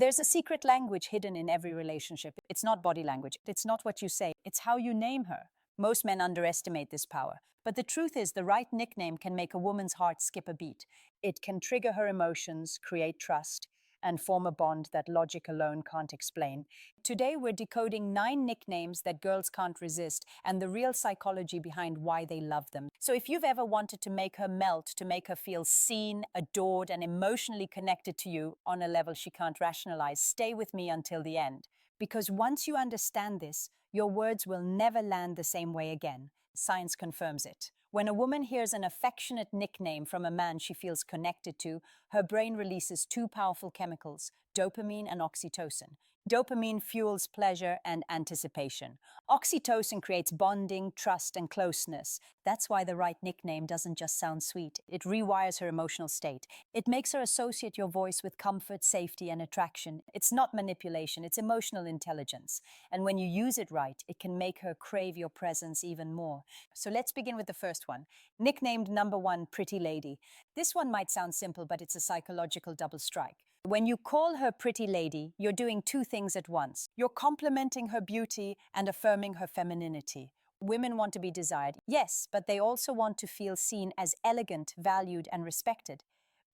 There's a secret language hidden in every relationship. It's not body language. It's not what you say. It's how you name her. Most men underestimate this power. But the truth is, the right nickname can make a woman's heart skip a beat. It can trigger her emotions, create trust, and form a bond that logic alone can't explain. Today, we're decoding 9 nicknames that girls can't resist and the real psychology behind why they love them. So if you've ever wanted to make her melt, to make her feel seen, adored, and emotionally connected to you on a level she can't rationalize, stay with me until the end. Because once you understand this, your words will never land the same way again. Science confirms it. When a woman hears an affectionate nickname from a man she feels connected to, her brain releases 2 powerful chemicals, dopamine and oxytocin. Dopamine fuels pleasure and anticipation. Oxytocin creates bonding, trust, and closeness. That's why the right nickname doesn't just sound sweet. It rewires her emotional state. It makes her associate your voice with comfort, safety, and attraction. It's not manipulation, it's emotional intelligence. And when you use it right, it can make her crave your presence even more. So let's begin with the first one. Nicknamed number 1, Pretty Lady. This one might sound simple, but it's a psychological double strike. When you call her Pretty Lady, you're doing 2 things at once. You're complimenting her beauty and affirming her femininity. Women want to be desired, yes, but they also want to feel seen as elegant, valued, and respected.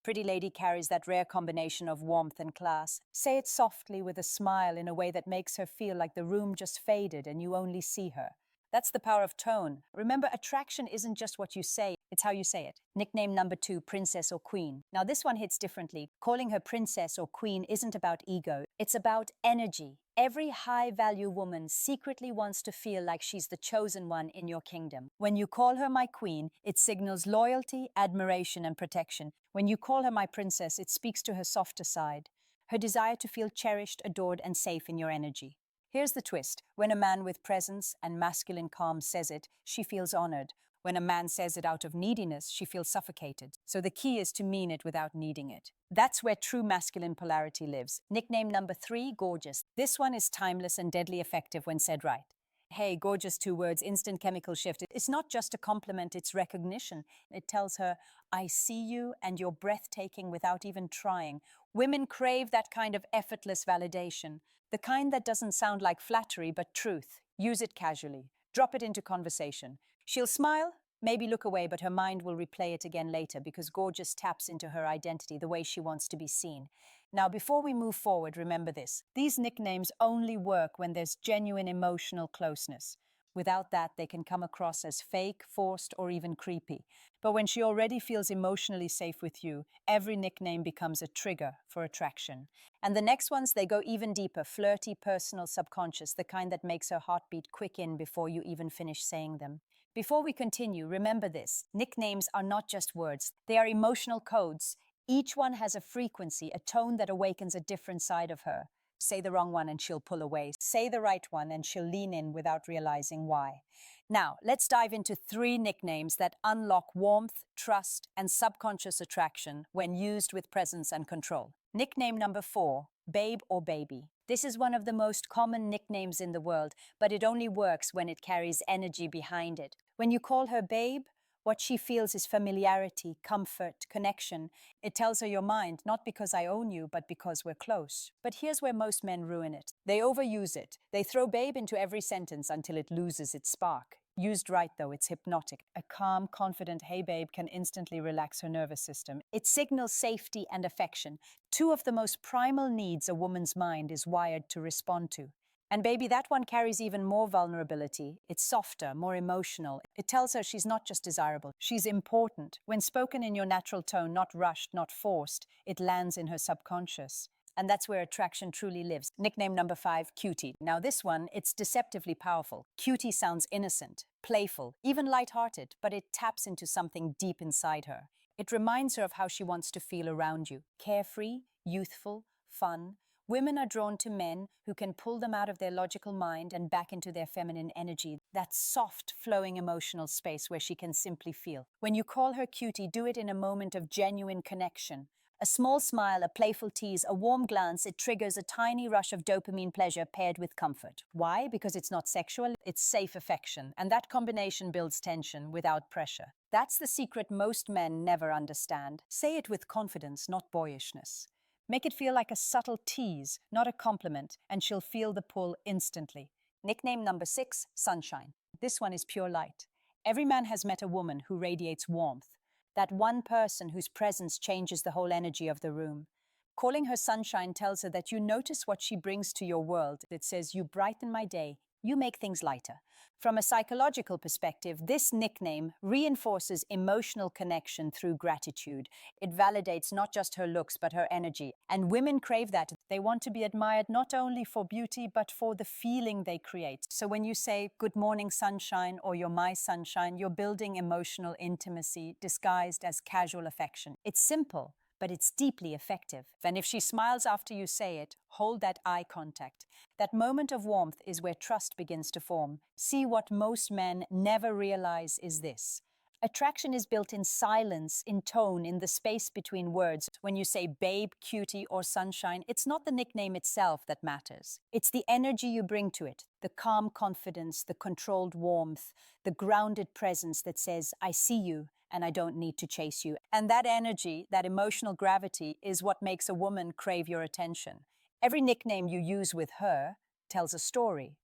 Pretty Lady carries that rare combination of warmth and class. Say it softly with a smile in a way that makes her feel like the room just faded and you only see her. That's the power of tone. Remember, attraction isn't just what you say, it's how you say it. Nickname number 2, Princess or Queen. Now this one hits differently. Calling her princess or queen isn't about ego, it's about energy. Every high-value woman secretly wants to feel like she's the chosen one in your kingdom. When you call her my queen, it signals loyalty, admiration, and protection. When you call her my princess, it speaks to her softer side, her desire to feel cherished, adored, and safe in your energy. Here's the twist. When a man with presence and masculine calm says it, she feels honored. When a man says it out of neediness, she feels suffocated. So the key is to mean it without needing it. That's where true masculine polarity lives. Nickname number 3, Gorgeous. This one is timeless and deadly effective when said right. Hey, gorgeous, 2 words, instant chemical shift. It's not just a compliment, it's recognition. It tells her, I see you and you're breathtaking without even trying. Women crave that kind of effortless validation. The kind that doesn't sound like flattery, but truth. Use it casually. Drop it into conversation. She'll smile, maybe look away, but her mind will replay it again later because gorgeous taps into her identity, the way she wants to be seen. Now, before we move forward, remember this. These nicknames only work when there's genuine emotional closeness. Without that, they can come across as fake, forced, or even creepy. But when she already feels emotionally safe with you, every nickname becomes a trigger for attraction. And the next ones, they go even deeper, flirty, personal, subconscious, the kind that makes her heartbeat quick in before you even finish saying them. Before we continue, remember this. Nicknames are not just words. They are emotional codes. Each one has a frequency, a tone that awakens a different side of her. Say the wrong one and she'll pull away. Say the right one and she'll lean in without realizing why. Now, let's dive into 3 nicknames that unlock warmth, trust, and subconscious attraction when used with presence and control. Nickname number 4, Babe or Baby. This is one of the most common nicknames in the world, but it only works when it carries energy behind it. When you call her babe, what she feels is familiarity, comfort, connection. It tells her you're mine, not because I own you, but because we're close. But here's where most men ruin it. They overuse it. They throw babe into every sentence until it loses its spark. Used right, though, it's hypnotic. A calm, confident, hey babe can instantly relax her nervous system. It signals safety and affection, 2 of the most primal needs a woman's mind is wired to respond to. And baby, that one carries even more vulnerability. It's softer, more emotional. It tells her she's not just desirable, she's important. When spoken in your natural tone, not rushed, not forced, it lands in her subconscious. And that's where attraction truly lives. Nickname number 5, Cutie. Now this one, it's deceptively powerful. Cutie sounds innocent, playful, even lighthearted, but it taps into something deep inside her. It reminds her of how she wants to feel around you. Carefree, youthful, fun. Women are drawn to men who can pull them out of their logical mind and back into their feminine energy, that soft, flowing emotional space where she can simply feel. When you call her cutie, do it in a moment of genuine connection. A small smile, a playful tease, a warm glance, it triggers a tiny rush of dopamine pleasure paired with comfort. Why? Because it's not sexual, it's safe affection, and that combination builds tension without pressure. That's the secret most men never understand. Say it with confidence, not boyishness. Make it feel like a subtle tease, not a compliment, and she'll feel the pull instantly. Nickname number 6, Sunshine. This one is pure light. Every man has met a woman who radiates warmth. That one person whose presence changes the whole energy of the room. Calling her Sunshine tells her that you notice what she brings to your world. It says, you brighten my day, you make things lighter. From a psychological perspective, this nickname reinforces emotional connection through gratitude. It validates not just her looks, but her energy. And women crave that. They want to be admired not only for beauty, but for the feeling they create. So when you say, good morning, sunshine, or you're my sunshine, you're building emotional intimacy disguised as casual affection. It's simple, but it's deeply effective. And if she smiles after you say it, hold that eye contact. That moment of warmth is where trust begins to form. See, what most men never realize is this. Attraction is built in silence, in tone, in the space between words. When you say babe, cutie, or sunshine, it's not the nickname itself that matters. It's the energy you bring to it, the calm confidence, the controlled warmth, the grounded presence that says, I see you, and I don't need to chase you. And that energy, that emotional gravity, is what makes a woman crave your attention. Every nickname you use with her tells a story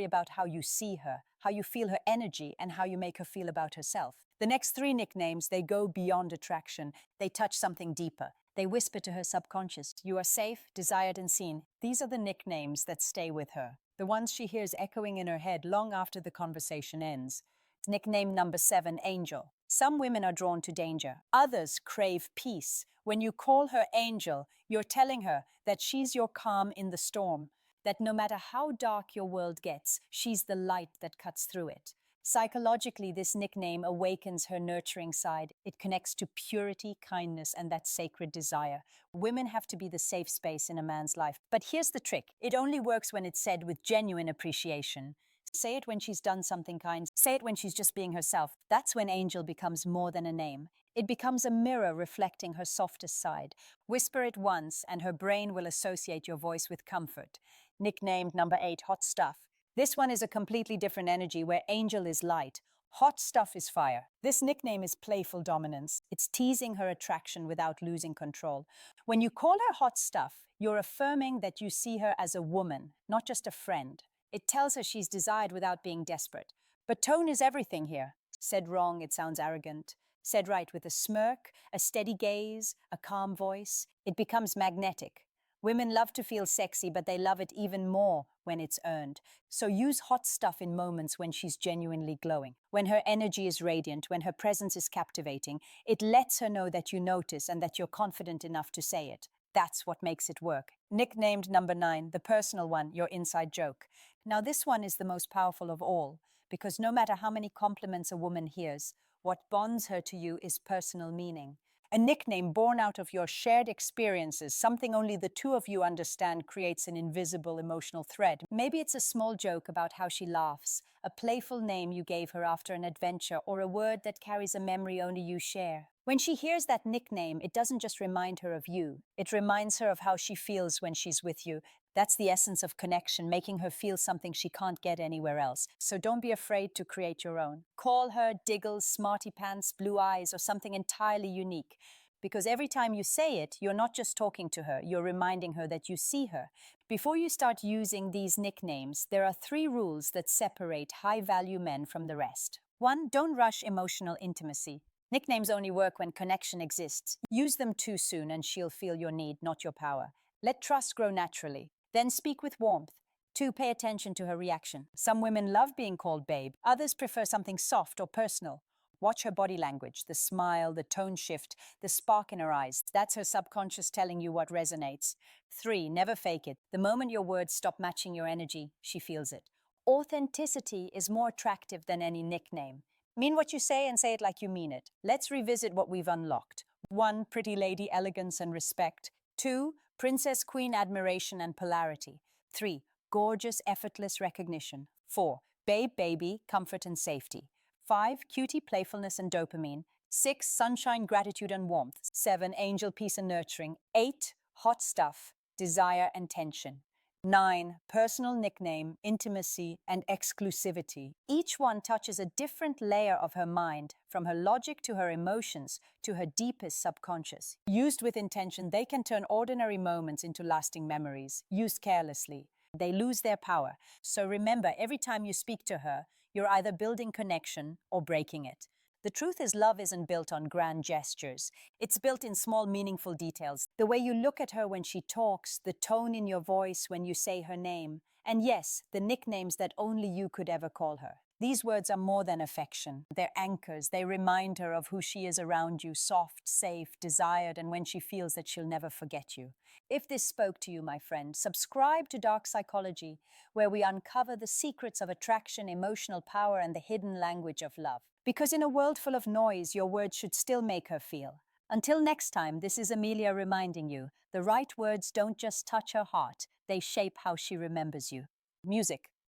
about how you see her, how you feel her energy, and how you make her feel about herself. The next 3 nicknames, they go beyond attraction. They touch something deeper. They whisper to her subconscious, you are safe, desired, and seen. These are the nicknames that stay with her, the ones she hears echoing in her head long after the conversation ends. Nickname number 7, Angel. Some women are drawn to danger. Others crave peace. When you call her Angel, you're telling her that she's your calm in the storm, that no matter how dark your world gets, she's the light that cuts through it. Psychologically, this nickname awakens her nurturing side. It connects to purity, kindness, and that sacred desire. Women have to be the safe space in a man's life. But here's the trick. It only works when it's said with genuine appreciation. Say it when she's done something kind. Say it when she's just being herself. That's when Angel becomes more than a name. It becomes a mirror reflecting her softest side. Whisper it once, and her brain will associate your voice with comfort. Nicknamed number 8, Hot Stuff. This one is a completely different energy where Angel is light. Hot Stuff is fire. This nickname is playful dominance. It's teasing her attraction without losing control. When you call her Hot Stuff, you're affirming that you see her as a woman, not just a friend. It tells her she's desired without being desperate. But tone is everything here. Said wrong, it sounds arrogant. Said right with a smirk, a steady gaze, a calm voice, it becomes magnetic. Women love to feel sexy, but they love it even more when it's earned. So use Hot Stuff in moments when she's genuinely glowing. When her energy is radiant, when her presence is captivating, it lets her know that you notice and that you're confident enough to say it. That's what makes it work. Nicknamed number 9, the personal one, your inside joke. Now this one is the most powerful of all, because no matter how many compliments a woman hears, what bonds her to you is personal meaning. A nickname born out of your shared experiences, something only the two of you understand, creates an invisible emotional thread. Maybe it's a small joke about how she laughs, a playful name you gave her after an adventure, or a word that carries a memory only you share. When she hears that nickname, it doesn't just remind her of you. It reminds her of how she feels when she's with you. That's the essence of connection, making her feel something she can't get anywhere else. So don't be afraid to create your own. Call her Diggles, Smarty Pants, Blue Eyes, or something entirely unique. Because every time you say it, you're not just talking to her, you're reminding her that you see her. Before you start using these nicknames, there are 3 rules that separate high-value men from the rest. 1, don't rush emotional intimacy. Nicknames only work when connection exists. Use them too soon and she'll feel your need, not your power. Let trust grow naturally. Then speak with warmth. 2, pay attention to her reaction. Some women love being called babe. Others prefer something soft or personal. Watch her body language, the smile, the tone shift, the spark in her eyes. That's her subconscious telling you what resonates. 3, never fake it. The moment your words stop matching your energy, she feels it. Authenticity is more attractive than any nickname. Mean what you say and say it like you mean it. Let's revisit what we've unlocked. 1, pretty lady elegance and respect. 2, princess queen admiration and polarity. 3, gorgeous effortless recognition. 4, babe baby comfort and safety. 5, cutie playfulness and dopamine. 6, sunshine gratitude and warmth. 7, angel peace and nurturing. 8, hot stuff desire and tension. 9. Personal nickname, intimacy, and exclusivity. Each one touches a different layer of her mind, from her logic to her emotions to her deepest subconscious. Used with intention, they can turn ordinary moments into lasting memories. Used carelessly, they lose their power. So remember, every time you speak to her, you're either building connection or breaking it. The truth is, love isn't built on grand gestures. It's built in small, meaningful details. The way you look at her when she talks, the tone in your voice when you say her name, and yes, the nicknames that only you could ever call her. These words are more than affection. They're anchors. They remind her of who she is around you, soft, safe, desired, and when she feels that she'll never forget you. If this spoke to you, my friend, subscribe to Dark Psychology, where we uncover the secrets of attraction, emotional power, and the hidden language of love. Because in a world full of noise, your words should still make her feel. Until next time, this is Amelia reminding you, the right words don't just touch her heart, they shape how she remembers you. Music.